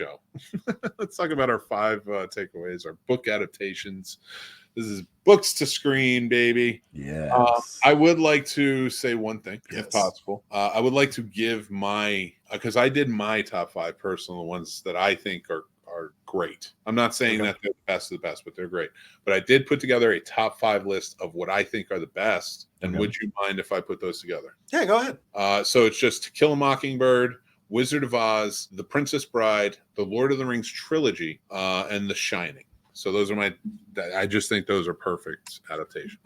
show. Let's talk about our 5 takeaways, our book adaptations. This is books to screen, baby. Yes. I would like to say one thing, if possible. I would like to give my, because I did my top 5 personal ones that I think are great. I'm not saying that they're the best of the best, but they're great. But I did put together a top 5 list of what I think are the best. And would you mind if I put those together? Yeah, go ahead. So it's just To Kill a Mockingbird, Wizard of Oz, The Princess Bride, The Lord of the Rings trilogy, and The Shining. So those are I just think those are perfect adaptations.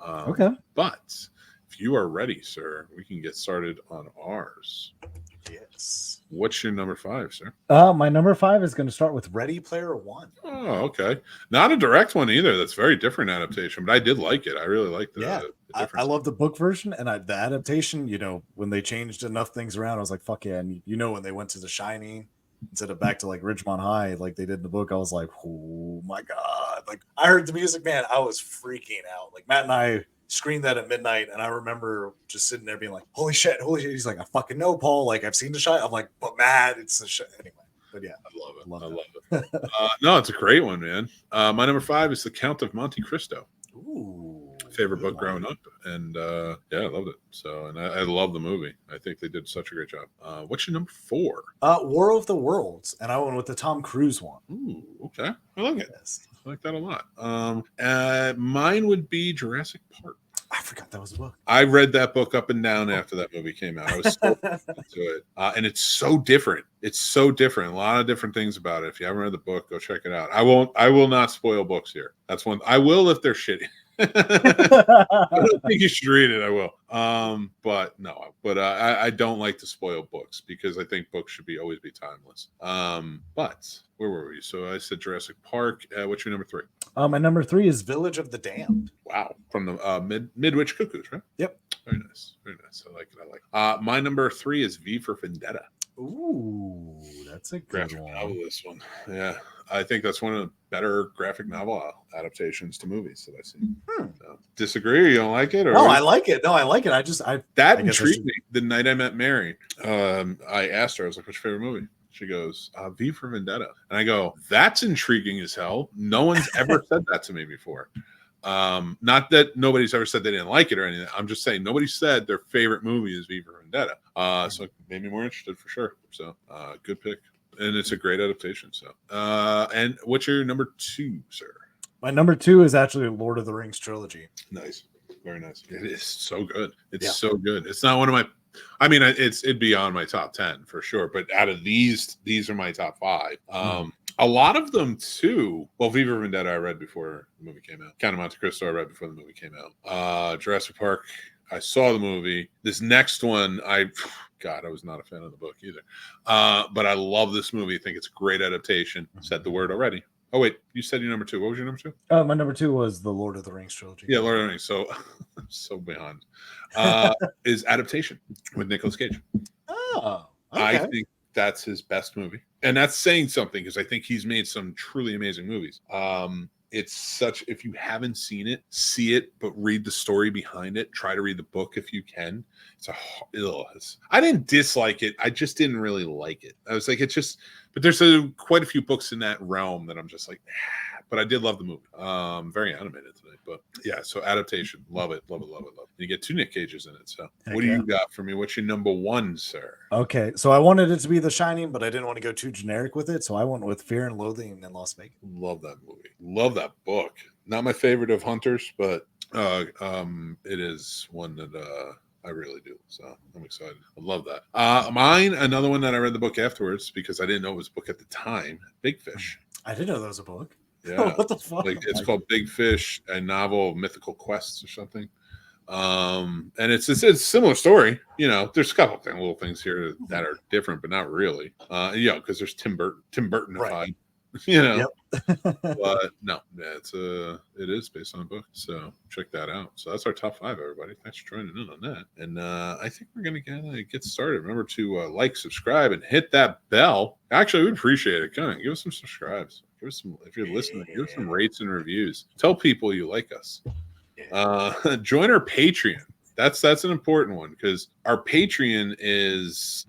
But if you are ready, sir, we can get started on ours. Yes. What's your number 5, sir? My number 5 is going to start with Ready Player One. Oh, okay. Not a direct one either. That's a very different adaptation, but I did like it. I really liked the I love the book version and the adaptation. You know, when they changed enough things around, I was like, fuck yeah. And you know, when they went to The Shining instead of back to like Ridgemont High, like they did in the book, I was like, oh my God. Like I heard the music, man, I was freaking out. Like Matt and I screened that at midnight, and I remember just sitting there being like, holy shit. He's like, I fucking know, Paul. Like I've seen The Shining. I'm like, but Matt, it's the shit. Anyway, but yeah. I love it. No, it's a great one, man. My number 5 is The Count of Monte Cristo. Ooh. Favorite book growing up, and I loved it. So, and I love the movie. I think they did such a great job. What's your number 4? War of the Worlds, and I went with the Tom Cruise one. Ooh, okay, I like it. I like that a lot. Mine would be Jurassic Park. I forgot that was a book. I read that book up and down after that movie came out. I was so into it, and it's so different. It's so different. A lot of different things about it. If you haven't read the book, go check it out. I will not spoil books here. That's one. I will if they're shitty. I don't think you should read it. I will. But no. But I don't like to spoil books because I think books should always be timeless. But where were we? So I said Jurassic Park. What's your number 3? My number 3 is Village of the Damned. Wow, from the Midwich Cuckoos, right? Yep. Very nice. Very nice. I like it. My number 3 is V for Vendetta. Ooh, that's a good graphic one. novel. This one, yeah, I think that's one of the better graphic novel adaptations to movies that I've seen. So, disagree? You don't like it? Or no, I like it. That intrigued me. The night I met Mary, I asked her. I was like, "What's your favorite movie?" She goes, V for Vendetta. And I go, that's intriguing as hell. No one's ever said that to me before. Not that nobody's ever said they didn't like it or anything. I'm just saying nobody said their favorite movie is V for Vendetta. So it made me more interested for sure. So good pick. And it's a great adaptation. So and what's your number 2, sir? My number 2 is actually Lord of the Rings trilogy. Nice. Very nice. It is so good. It's so good. It's not one of my, I mean, it'd be on my top 10 for sure. But out of these are my top 5. A lot of them too. Well, V for Vendetta I read before the movie came out. Count of Monte Cristo I read before the movie came out. Jurassic Park, I saw the movie. This next one, I was not a fan of the book either. But I love this movie. I think it's a great adaptation. Said the word already. Oh wait, you said your number 2. What was your number 2? My number 2 was the Lord of the Rings trilogy. Yeah, Lord of the Rings. So I'm so behind. Is Adaptation with Nicolas Cage. Oh, okay. I think that's his best movie. And that's saying something because I think he's made some truly amazing movies. It's such, if you haven't seen it, see it, but read the story behind it. Try to read the book if you can. I didn't dislike it. I just didn't really like it. I was like, it's just, but there's quite a few books in that realm that I'm just like, but I did love the movie. Very animated tonight, but yeah. So Adaptation, love it. You get 2 Nick Cages in it. So what do you got for me? What's your number 1, sir? Okay, so I wanted it to be The Shining, but I didn't want to go too generic with it, so I went with Fear and Loathing in Las Vegas. Love that movie. Love that book. Not my favorite of Hunters, but it is one that I really do. So I'm excited. I love that. Mine, another one that I read the book afterwards because I didn't know it was a book at the time. Big Fish. I didn't know that was a book. Yeah. What the fuck? Like it's called Big Fish, a novel of mythical quests or something. And it's a similar story. You know, there's a couple little things here that are different, but not really. Because there's Tim Burton, right. You know. Yep. But no, it is based on a book. So check that out. So that's our top 5, everybody. Thanks for joining in on that. And I think we're gonna get started. Remember to like, subscribe, and hit that bell. Actually, we'd appreciate it. Come on, give us some subscribes. Give us some, if you're listening, give us some rates and reviews. Tell people you like us. Join our Patreon. That's an important one because our Patreon is